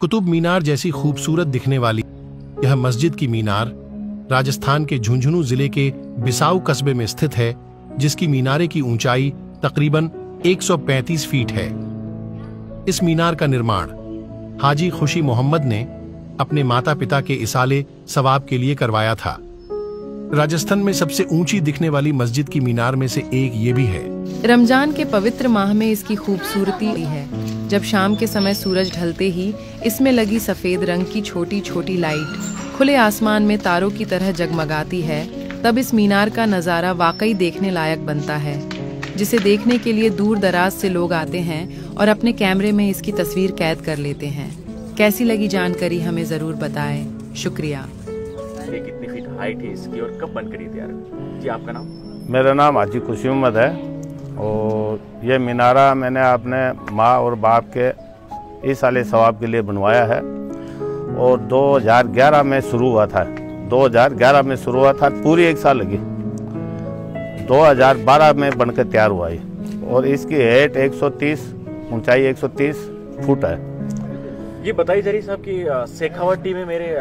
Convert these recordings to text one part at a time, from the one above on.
कुतुब मीनार जैसी खूबसूरत दिखने वाली यह मस्जिद की मीनार राजस्थान के झुंझुनू जिले के बिसाऊ कस्बे में स्थित है, जिसकी मीनारे की ऊंचाई तकरीबन 135 फीट है। इस मीनार का निर्माण हाजी खुशी मोहम्मद ने अपने माता पिता के इसाले सवाब के लिए करवाया था। राजस्थान में सबसे ऊंची दिखने वाली मस्जिद की मीनार में से एक ये भी है। रमजान के पवित्र माह में इसकी खूबसूरती है। जब शाम के समय सूरज ढलते ही इसमें लगी सफेद रंग की छोटी छोटी लाइट खुले आसमान में तारों की तरह जगमगाती है, तब इस मीनार का नज़ारा वाकई देखने लायक बनता है, जिसे देखने के लिए दूर दराज से लोग आते हैं और अपने कैमरे में इसकी तस्वीर कैद कर लेते हैं। कैसी लगी जानकारी हमें ज़रूर बताएं। शुक्रिया। कितनी फीट हाइट है इसकी और कब बन करी तैयार? जी, आपका नाम? मेरा नाम हाजी खुशी मोहम्मद है और ये मीनारा मैंने अपने माँ और बाप के इसाले सवाब के लिए बनवाया है और 2011 में शुरू हुआ था। 2011 में शुरू हुआ था, पूरी 1 साल लगी। 2012 में बनकर तैयार हुआ ये और इसकी हाइट 130, ऊंचाई 130 फुट है। ये बताइए जरी साहब कि शेखावाटी में मेरे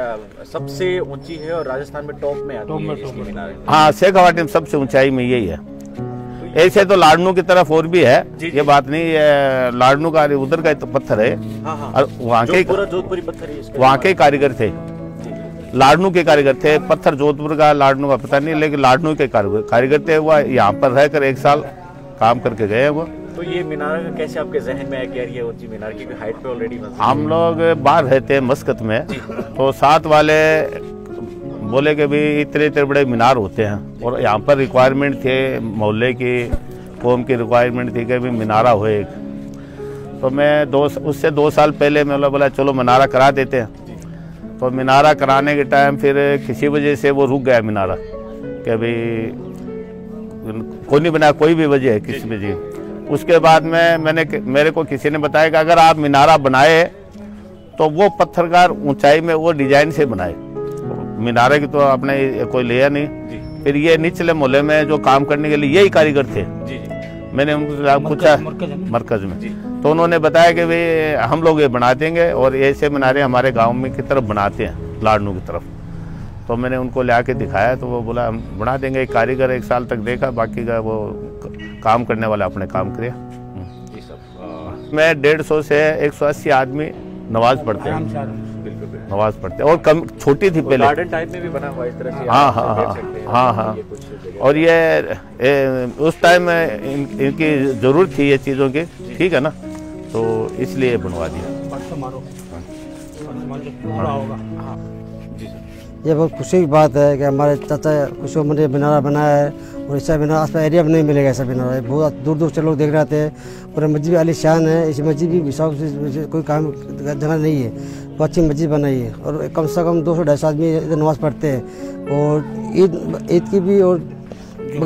सबसे ऊंची है और राजस्थान में टॉप में आती है इसकी मीनार। हाँ, शेखावाटी में सबसे ऊंचाई में यही है। ऐसे तो लाडनू की तरफ और भी है, ये बात नहीं है। लाडनू का उधर का तो पत्थर है। और वहाँ के जोधपुरी पत्थर है, वहाँ के कारीगर थे, लाडनू के कारीगर थे। पत्थर जोधपुर का, लाडनू का पता नहीं, लेकिन लाडनू के कारीगर थे। वो यहाँ पर रहकर 1 साल काम करके गए वो। तो ये मीनार कैसे आपके जहन में आया कि यार ये ऊंची मीनार की हाइट पे ऑलरेडी? हम लोग बाहर रहते हैं मस्कत में, तो साथ वाले बोले कि भी इतने बड़े मीनार होते हैं और यहाँ पर रिक्वायरमेंट थे, मोहल्ले की कौम की रिक्वायरमेंट थी कि भी मीनारा हो एक। तो मैं उससे 2 साल पहले मैं बोला चलो मीनारा करा देते हैं। तो मीनारा कराने के टाइम फिर किसी वजह से वो रुक गया मीनारा, कि भाई कोई नहीं बना, कोई भी वजह है किसी वजह। उसके बाद में मेरे को किसी ने बताया कि अगर आप मीनारा बनाए तो वो पत्थरकार ऊंचाई में वो डिजाइन से बनाए। मीनारे की तो आपने कोई लिया नहीं। फिर ये निचले मोहल्ले में जो काम करने के लिए यही कारीगर थे, मैंने उनको पूछा मरकज में, तो उन्होंने बताया कि भाई हम लोग ये बना देंगे और ऐसे मीनारे हमारे गाँव में की तरफ बनाते हैं, लाडनू की तरफ। तो मैंने उनको ले आके दिखाया तो वो बोला हम बना देंगे। एक कारीगर 1 साल तक देखा, बाकी का वो काम करने वाला अपने काम करे। मैं 150 से 180 आदमी नमाज पढ़ते हैं, नमाज पढ़ते हैं। और कम छोटी थी पहले, गार्डन टाइप में भी बना हुआ इस तरह से। हाँ। और ये उस टाइम इनकी जरूरत थी ये चीज़ों की, ठीक है ना, तो इसलिए बनवा दिया। ये बहुत खुशी की बात है कि हमारे चाचा खुशी ने मीनारा बनाया है और ऐसा मीनारा आस पास एरिया में नहीं मिलेगा। ऐसा मीनारा बहुत दूर दूर से लोग देखने आते हैं और मस्जिद भी आलीशान है। इस मस्जिद भी हिसाब से कोई काम जगह नहीं है, बहुत अच्छी मस्जिद बनाई है और कम से कम 200-250 आदमी इधर नमाज़ पढ़ते हैं। और ईद की भी और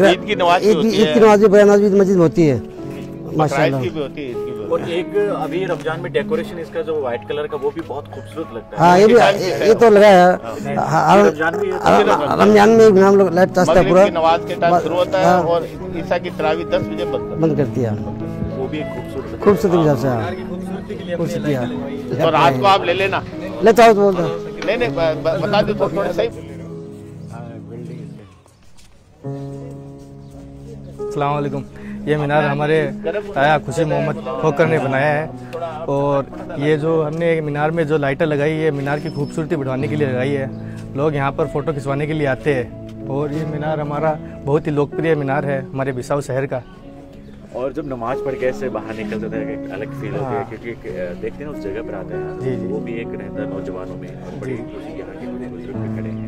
ईद की नमाज भी बयान नमाज भी मस्जिद में होती है माशाल्लाह। और एक अभी रमजान में डेकोरेशन इसका जो व्हाइट कलर का वो भी बहुत खूबसूरत लगता है। हाँ, ये तो लगा है। रमजान में हम लोग लाइट चाहते हैं पूरा। नमाज के टाइम शुरू होता है और ईसा की तरावी 10 बजे बंद करती है। वो भी खूबसूरत खूबसूरती है। तो रात को आप ले लेना, लेता हो तो नहीं बता दो थोड़ा सही। अस्सलाम वालेकुम। ये मीनार हमारे आया खुशी मोहम्मद खोकर ने बनाया है और ये जो हमने मीनार में जो लाइटें लगाई है मीनार की खूबसूरती बढ़ाने के लिए लगाई है। लोग यहाँ पर फ़ोटो खिंचवाने के लिए आते हैं और ये मीनार हमारा बहुत ही लोकप्रिय मीनार है हमारे बिसाऊ शहर का। और जब नमाज पढ़ के ऐसे बाहर निकलते थे एक अलग फील होती है, क्योंकि देखते हैं उस जगह पर आते हैं जी, वो भी एक रहता है नौजवानों में और बड़ी खुशी यहाँ के कुछ बुजुर्ग भी खड़े हैं।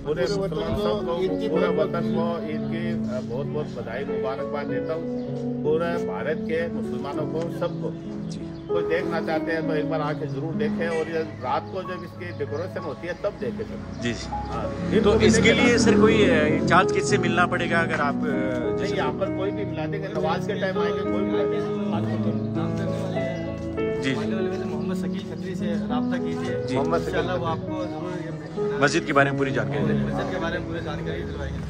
पूरे पूरे वतन को ईद की बहुत बहुत बधाई मुबारकबाद देता हूँ। पूरे भारत के मुसलमानों को, सबको कोई देखना चाहते हैं तो एक बार आके जरूर देखें और ये रात को जब इसकी डेकोरेशन होती है तब देखें सर। जी हाँ। तो इसके लिए सर कोई चार्ज किससे मिलना पड़ेगा? अगर आप जैसे यहाँ पर कोई भी मिला देंगे, नमाज के टाइम आएंगे कोई मिला देंगे। जी शकील खत्री से रब्ता कीजिए, इंशाल्लाह वो आपको जरूर मस्जिद के बारे में पूरी जानकारी देंगे। मस्जिद के बारे में पूरी जानकारी दिलवाएंगे।